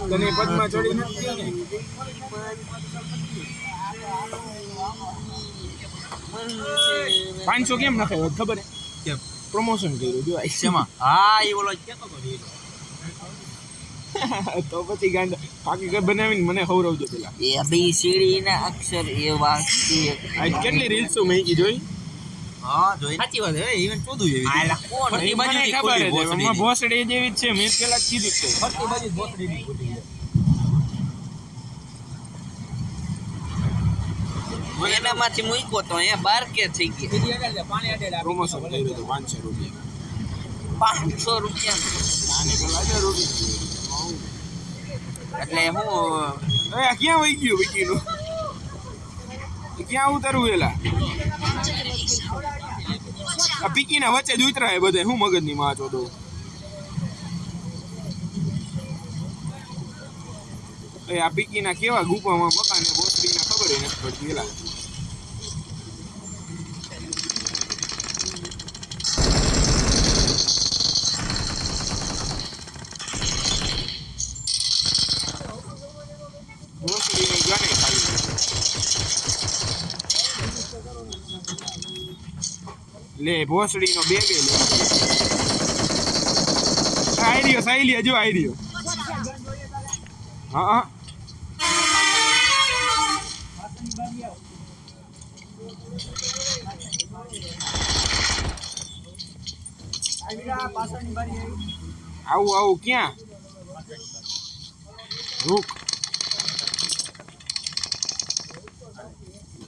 તને પદમાં ચડી નથી ને 500 કેમ નાખે ખબર કેમ પ્રમોશન કર્યું જો આઈસમાં હા એ ઓલો કેતો તો પછી ગાંડ પાકી ઘર બનાવીને મને ખવડાવજો પેલા એ બી સીડી ના અક્ષર એવા છે આજ કેટલી રીલ્સો મેકી જોઈ હા જોઈ સાચી વાત હે ઇવન ચોદું એવી આલા કોણ એ બાજુ ખબર છે એમાં ભોસડી જેવી જ છે મેં પેલા કીધું છે ફરતી બાજુ ભોસડી ની ખોટી છે એનામાંથી મૂક્યો તો અહીંયા 12 કે થઈ ગઈ પાણી અડેલા પ્રમોશન કર્યું તો 500 રૂપિયા 500 રૂપિયા આને પેલા 1000 રૂપિયા એટલે હું એ ક્યાં વઈ ગયું વિકીનું ક્યાં ઉતરવું એલા આ પીકીના વચ્ચે જ ઉતરાય બધે હું મગજની માં ચોદો એ આ પીકીના કેવા ગુફામાં મકાને બોસડીના ખબર નથી પડતી એલા બોસડીની ગણે ખાલી લે ભોસડીનો બેગ લે આઈરિયો સાઈલિયા જો આઈરિયો હા આવું ક્યાં રૂક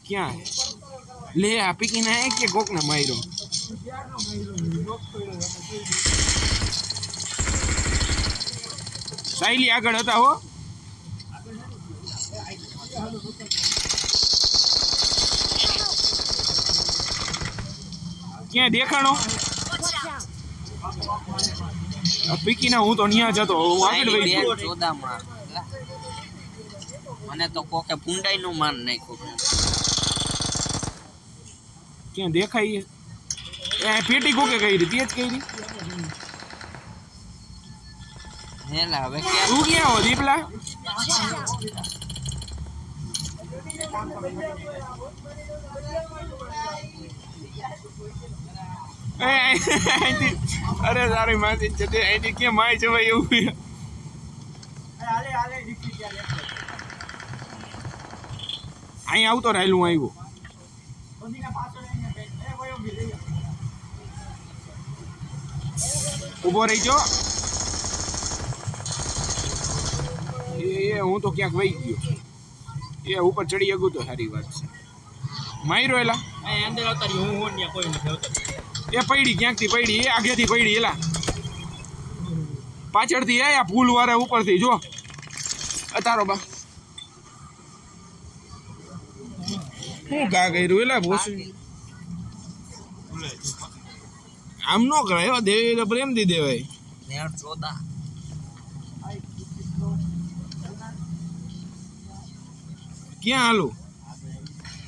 ક્યાં લે આ પીકીના એક કે કોકને માર્યો સાઈલી આગળ હતા હો ક્યાં દેખાણો પીકીના હું તો ન્યા જતો હું આગળ વઈ ગયો ચોદામાં મને તો કોકે પુંડાઈ નું માન નાખ્યું ક્યાં દેખાય એ પેટી કોકે કરી તે જ કરી હેલા હવે ક્યાં તું ક્યાં હો દીપલા અરે તારી માસી છે તે અહીંથી ક્યાં માય જવાય એવું અહીં આવતો રહેલું આવ્યું ઉભો રહી જો એ હું તો ક્યાંક વહી ગયો એ ઉપર ચડી ગયું તો સારી વાત છે માર્યો એલા અંદર આવતા હું હોન ને કોઈ નથી આવતા એ પડી ક્યાંકથી પડી એ આગેથી પડી એલા પાછળથી આ ફૂલ વાળા ઉપરથી જો અતારો બા હું ગા કર્યું એલા ભોસડી આમ નો કરાય દેવી તો પ્રેમથી દેવાય 14 ક્યાં હાલું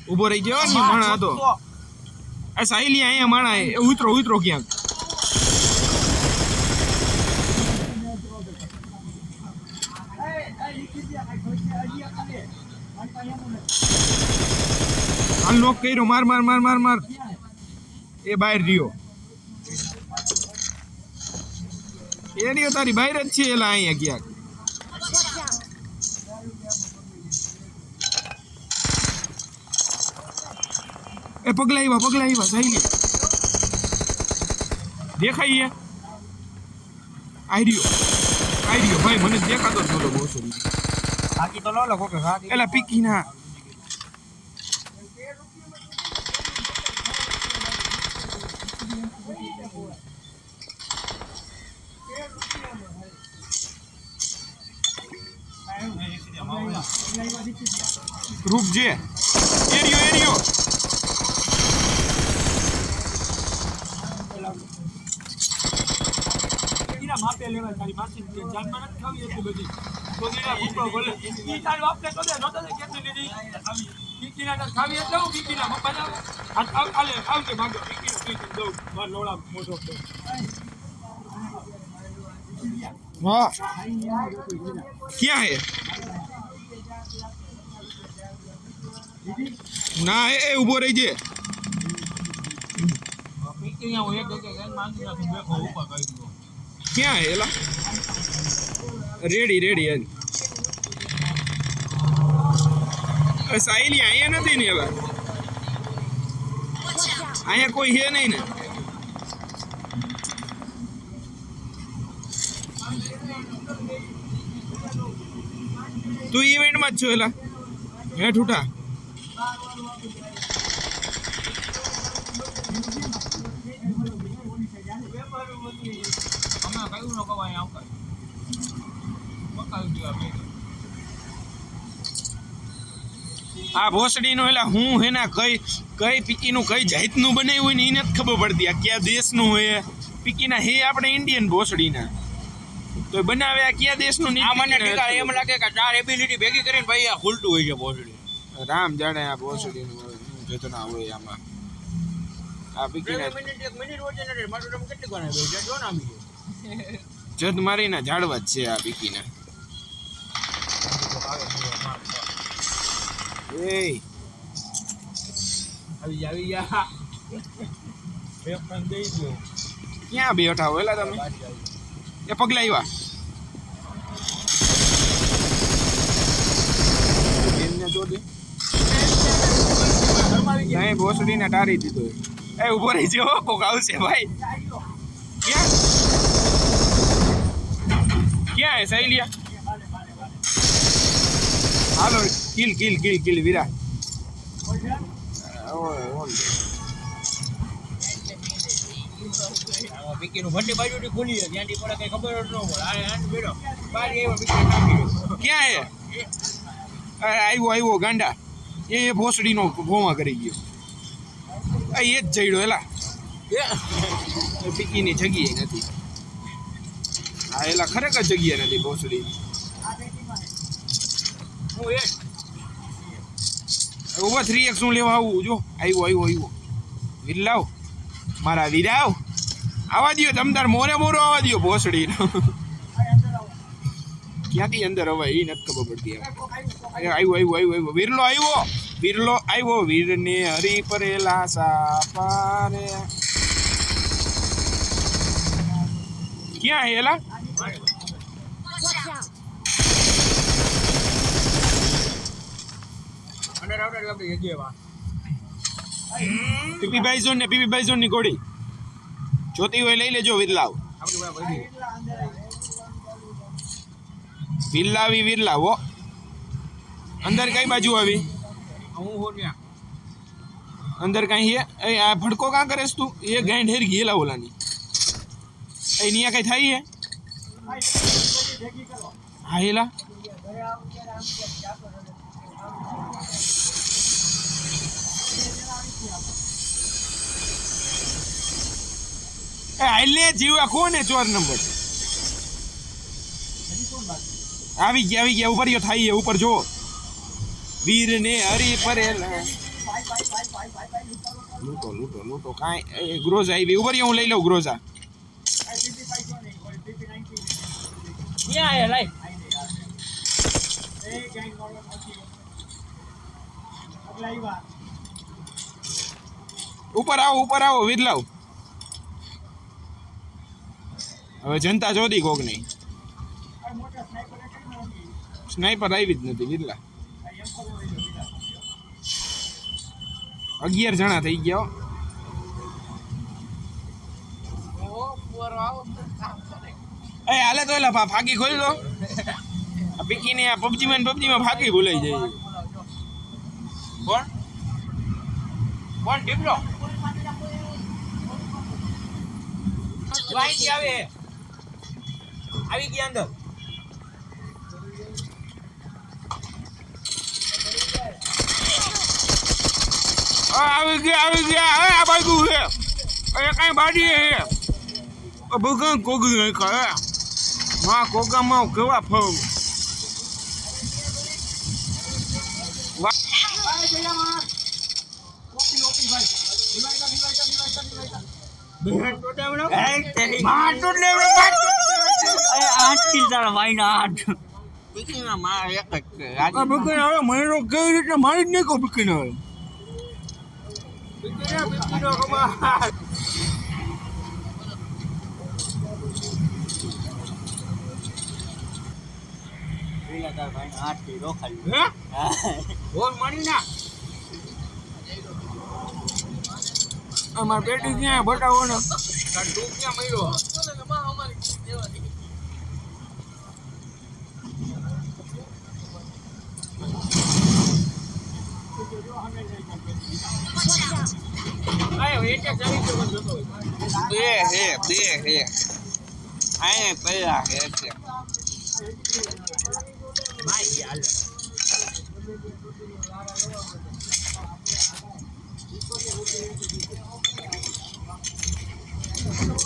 ઉભો રહી ગયો ને માણા હતો આ સાઈલી અહીંયા માણા એ ઉતરો ક્યાંક હાલ લોક કર્યો માર એ બહાર રહ્યો એ રહ્યો તારી બહાર જ છે એલા અહીંયા ક્યાંક એ પગલા આવ્યા સાઈલી દેખાય આઈડિયો ભાઈ મને દેખાતો જ નતો ભોસડી બાકી તો લો કોકે એલા પીકીના રૂપ જે એરિયો માપે લેવાય તારી માસી જાનમાં નથી ખાવી એટલી બધી તો ગીરા ભૂકો બોલે ઈ તારી વાપને તો દે નતો કેટલી લીધી આવી પીકીના તો ખાવી એટલે હું પીકીના મપ્પા જાવ આલે આવકે માંગો પીકીના પીકી દઉં માર લોડા મોટો તો हाँ क्या है ना એ ઉભો રહી છે ક્યાં હે એલા રેડી રેડી યાર સાહેલી અહીંયા નથી ને હવે અહીંયા કોઈ હે નહીં ને તું ઇવેન્ટમાં જ છો એલા હેઠ ઉઠા આ ભોસડીનો એલા હું હે ને કઈ પીકીનું કઈ જાતનું બનાવ્યું હોય ને એને જ ખબર પડતી આ કયા દેશનું હોય પીકીના હે આપણે ઇન્ડિયન ભોસડીના તો બનાવે આ કયા દેશનું આ મને ટીકા એમ લાગે કે 4 એબિલિટી ભેગી કરીને ભાઈ આ ખુલતું હોય છે ભોસડી રામ જાણે આ ભોસડીનું જતો ના હોય આમાં આ પીકીના મિનિટ વચ્ચે નથી મારું તમે કેટલી ગણે ભાઈ જો ના આવી જત મારીના ઝાડવા જ છે આ પીકીના એ આવી જા બે પણ દઈ દો ક્યાં બેઠા હો એલા તમે એ પગલા આવ્યા એમને જોડે નહીં ભોસડીને ટારી દીધો એ ઉભો રહી જો કોક આવશે ભાઈ ક્યાં ક્યાં હે સહેલિયા હાલો કિલ વીરા પીકીનું ભટ્ટી બાજુથી ખુલી છે ત્યાંથી પડે કઈ ખબર જ ન પડે આ બેડો બહાર આવ્યો પીકી નાખી ક્યાં હે આવ્યો ગાંડા એ ભોસડીનો ભોમા કરી ગયો એ જ જઈડો એલા પીકીની જગ્યાએ નથી હા એલા ખરેખર જગ્યા નથી ભોસડી હું એક ઓવર 3x હું લેવા આવું જો આવ્યો વિરલાવ મારા વીરાવ આવા દો તમતાર મોરે આવવા દો ભોસડીનો ક્યાંથી અંદર હવે એ નથી ખબર પડતી આવ્યો વિરલો આવ્યો વીરને હરી પરેલા સાપારે ક્યાં હે એલા પીપી ઝોન ની ગોળી જોતી હોય લઈ લેજો વિરલાવ વિરલાવો અંદર કઈ બાજુ આવી અંદર કઈ હે એ આ ભડકો કાં કરેસ તું એ ગાંઠ હેર ગયેલા ઓલાની એ નિયા કઈ થાય હે હા હેલા હાલે જીવા કોને 4 નંબર આવી ગયા ઉપર યો થાય ઉપર જો વીર ને હરી પરેલા લૂટો કાંઈ ગ્રોઝા આવી ઉપર હું લઈ લઉં ગ્રોઝા ક્યાં હે લાઈ ઉપર આવો વિરલાવ હવે જનતા જોદી કોક નહીં સ્નાઈપર આવી જ નથી વિરલા 11 જણા થઈ ગયા એ હાલે તો એલા ફાકી ખોલી લો આ પીકી ને આ પબજીમાં ફાકી ભૂલાઈ જાય કોણ ડીપલો વાઈ આવે આવી ગયા અંદર આવી ગયા આ બાજુ છે એ કઈ બાડી હે ભગવાન કોગી નહીં કરે માં કોગામાં કેવા ફળ માર તો લેવડો આઠ તારા ભાઈ ના આઠ પીકીના મારા એક જ છે આ બકીને હવે મને તો કેવી રીતે મારી જ નહીં કહું બકીને હવે બકીનો કમાલ તારા ભાઈ આઠ થી રોખાલી હે બોલ મારી ના અમાર બેટી ક્યાં બતાવો ને તું ક્યાં મર્યો બે હે આય પહેલા હે છે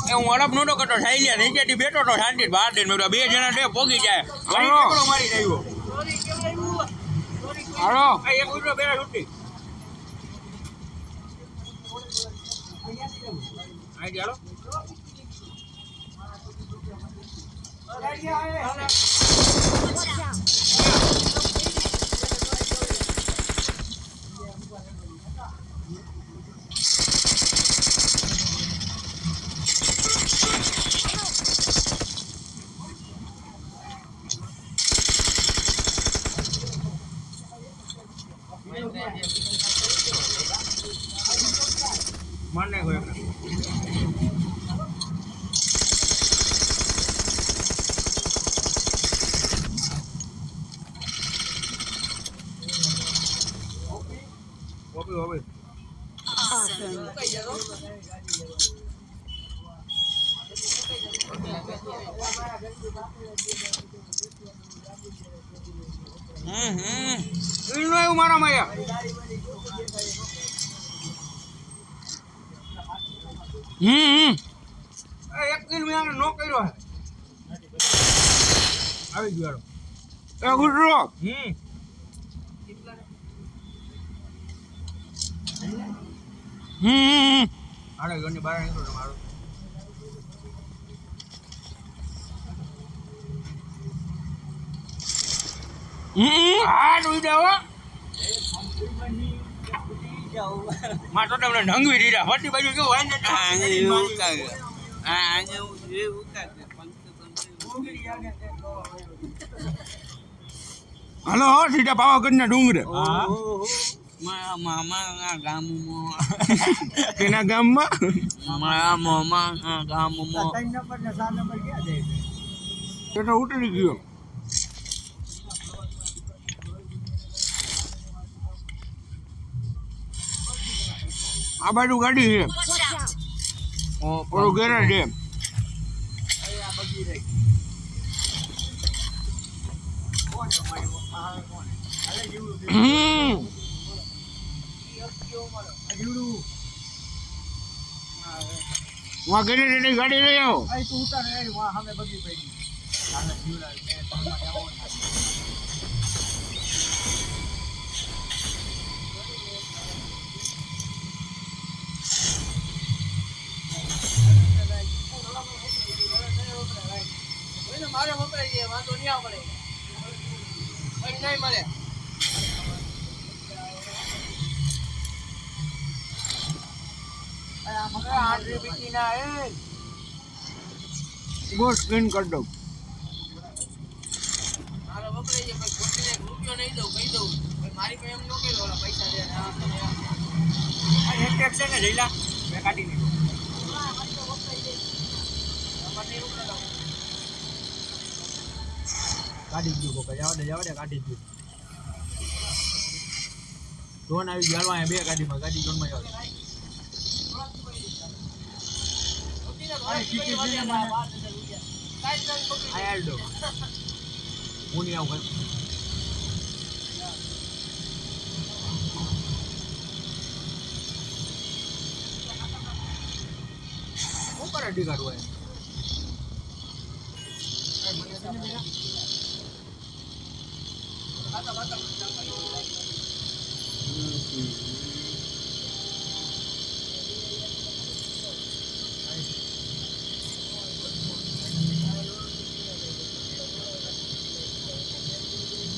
હું અડપ નહોતો કરતો સાઈલિયા નીચેથી બેઠો તો શાંતિ બહાર દે મેં બે જણા છે પોગી જાય મારી રહ્યો હાલો એક ઉડો બેરા છૂટી આઈ હાલો મારને ગયો ઓબે ઈનો એવું મારા માયા એક કિલ મેં આને નો કર્યો હે આવી ગયો એ ગુડરો આડે ઘરની બહાર નીકળો મારો આ જોઈ જાઓ માં તો તમને ઢંગવી દીધા ફટી બાજુ કેવું હોય ને હાલો સીધા પાવાગઢના ડુંગરે મારા મામાના ગામમાં કેના ગામમાં મારા મામાના ગામમાં એ તો ઉતરી ગયો આ બાજુ ગાડી છે ઓલો ગેરેજ છે वहाँ गए गाड़ी ले आओ મારે વપરાય છે વાંધો નહીં આવડે નહીં મળે वो स्क्रीन कर दो મારો વપરાય છે ભાઈ ખોટીને રૂપિયો નહીં દઉં કહી દઉં મારી પાસે એમ ન કર્યો ઓલા પૈસા દે એક ટેક છે ને જઈલા મેં કાઢી લીધું કાઢી દીધું કોક જવા દે કાઢી દીધું ડોન આવી ગયો બે ગાડીમાં ગાડી ડોનમાં જાવ આયા દો હું નહીં આવું હું પર અડી કાઢું હોય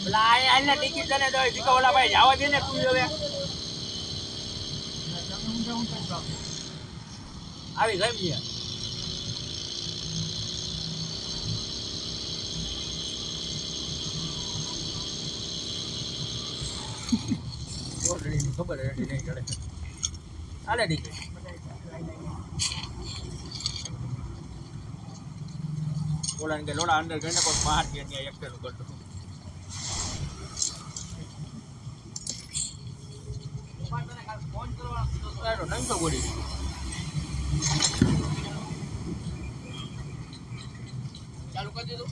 પેલા આને ટિકિટ તને દો દીકો ઓલા ભાઈ જવા દે ને તું હવે આવી ગઈ છે ઓલરેડી ખબર હે નહીં કરે આલે ટિકિટ ઓલા કે લોડા અંદર ગઈને કોઈ બહાર કે ત્યાં એકટેલું કરતો ફોન કરવાનો નહીં તો બોલી ચાલુ કરી દીધું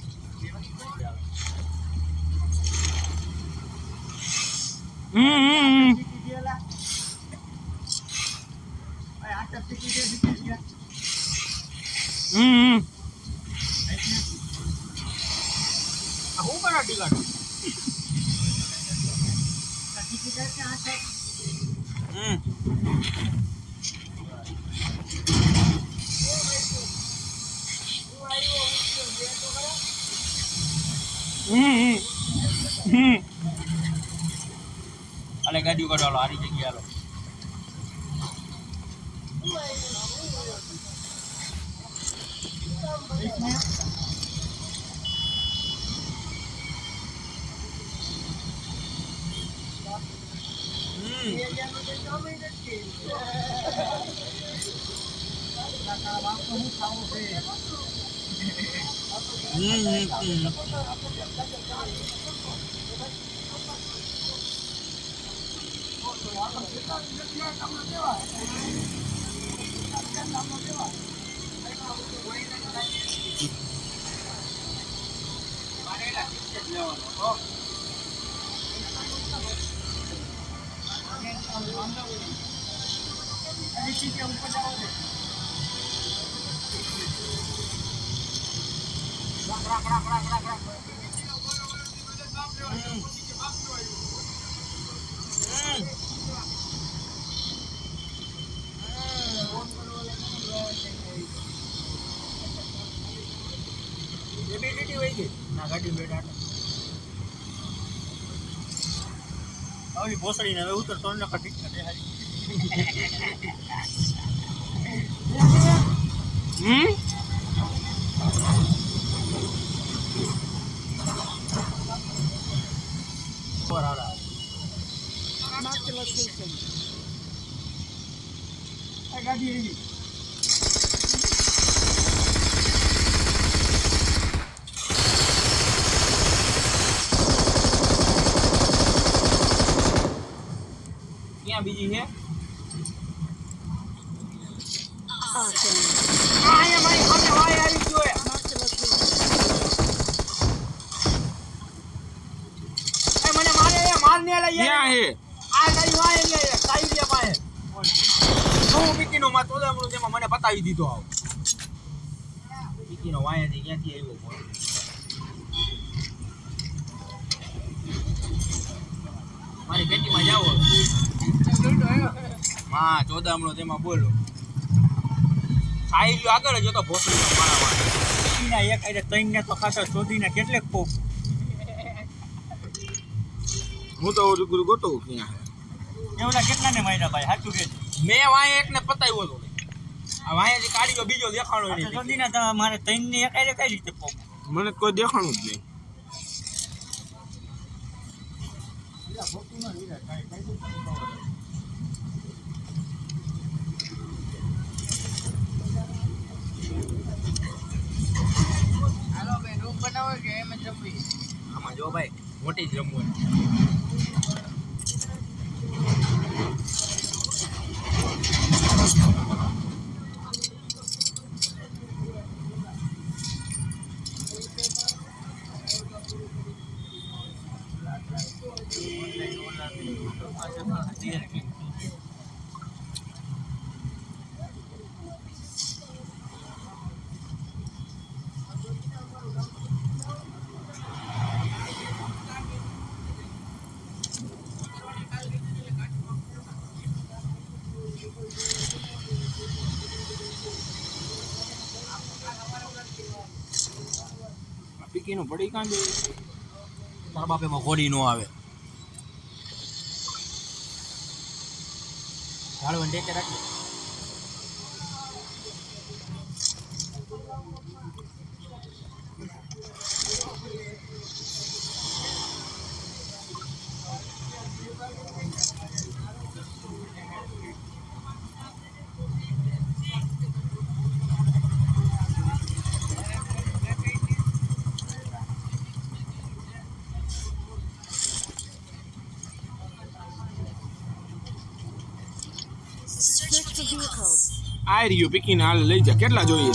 હું કરો ટિકટ અલે ગાડીઓ કાઢો હારી જગ્યા લો ભોસડીને હવે ઉતરતો ને ઠીક છે ગાડી બીજી છે આયા મારી સામે વાય આવી ગયો એ મને મારે મારને લઈ ક્યાં હે આ ગઈ વાય લે કાઈ લે માય હું પીકીનો માં તોદામણું તેમાં મને બતાવી દીધો આવ પીકીનો વાય થી ક્યાંથી આવ્યો ફોન મારી પેટીમાં જાવ માં ચોદામણો તેમાં બોલો ખાઈ ગયો આગળ જતો ભોસડી મારા માં એક આઈને ત્રણ ને તો ખાસા શોધીને કેટલેક પોપ હું તો ગોતો ક્યાં એવડા કેટલા ને માર્યા ભાઈ સાચું કે મેં વાય એકને પતાવ્યો હતો આ વાયથી કાઢ્યો બીજો દેખાણો નહીં શોધીને તો મારે ત્રણ ને એક આઈને કઈ રીતે પોપ મને કોઈ દેખાણું જ નહીં હાલો ભાઈ રૂમ બનાવો કે એમ જ રમવી આમાં જો ભાઈ મોટી જ રમવું પીકીનું પડી કાં દે તારા બાપેમાં ઘોડી નો આવે ઝાડવાને ટેકે રાખજો Search for vehicles. આ રહ્યું પીકીને હાલ લઈ જા કેટલા જોઈએ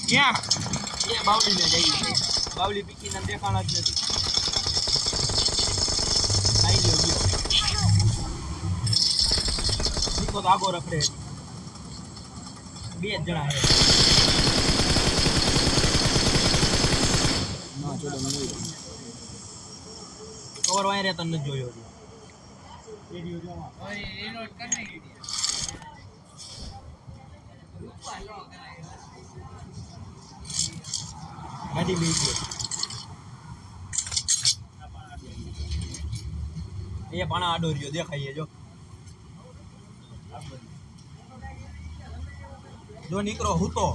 ક્યાં એ બાવલીને જઈએ બાવલી પીકીને દેખાણા જ નથી આઈ ગયો દીકો તો આગો રખડે બે જ જણા છે કવર વાય રે તને નથી જોયો ગાડી લઈ ગયો એ પાણા આડો રહ્યો દેખાઈએ જો નીકળો હું તો